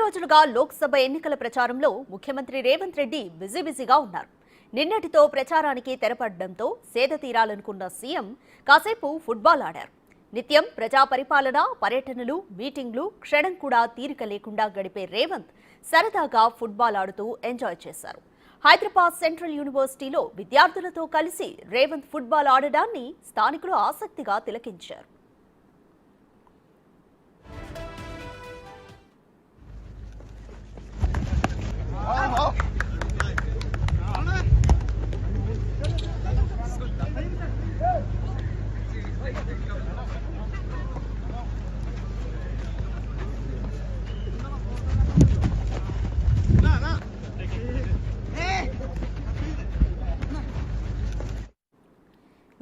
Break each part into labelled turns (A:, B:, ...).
A: రోజులుగా లోక్సభ ఎన్నికల ప్రచారంలో ముఖ్యమంత్రి రేవంత్ రెడ్డి బిజీగా ఉన్నారు. నిన్నటితో ప్రచారానికి తెరపడడంతో సేద తీరాలనుకున్న సీఎం కాసేపు ఫుట్బాల్ ఆడారు. నిత్యం ప్రజా పరిపాలన, పర్యటనలు, మీటింగ్లు, క్షణం కూడా తీరిక లేకుండా గడిపే రేవంత్ సరదాగా ఫుట్బాల్ ఆడుతూ ఎంజాయ్ చేశారు. హైదరాబాద్ సెంట్రల్ యూనివర్సిటీలో విద్యార్థులతో కలిసి రేవంత్ ఫుట్బాల్ ఆడడాన్ని స్థానికులు ఆసక్తిగా తిలకించారు.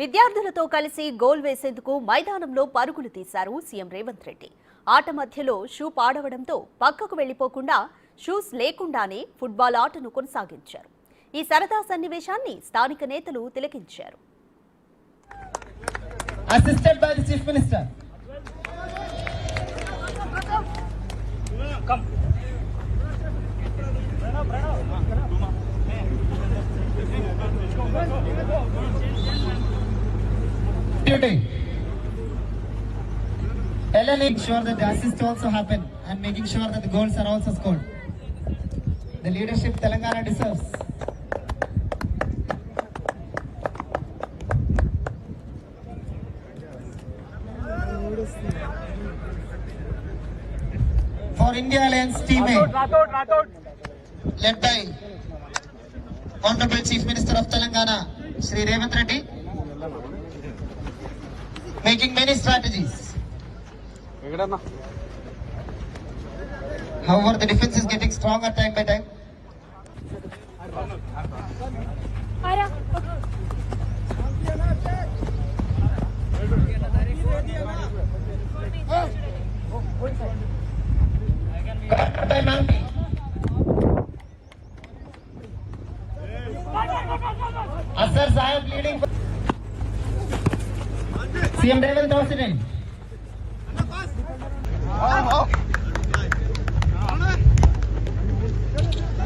A: విద్యార్థులతో కలిసి గోల్ వేసేందుకు మైదానంలో పరుగులు తీశారు సీఎం రేవంత్ రెడ్డి. ఆట మధ్యలో షూ పాడవడంతో పక్కకు వెళ్లిపోకుండా షూస్ లేకుండానే ఫుట్బాల్ ఆటను కొనసాగించారు. ఈ సరదా సన్నివేశాన్ని స్థానిక నేతలు తిలకించారు.
B: Assisted by the Chief Minister. Come. Duty. Ellen making sure that the assist also happen and making sure that the goals are also scored. The leadership Telangana deserves. For India Alliance team A, led by Honorable Chief Minister of Telangana, Shri Revanth Reddy, making many strategies. However, the defense is getting stronger time by time. Asar Sahib leading. CM Revanth President.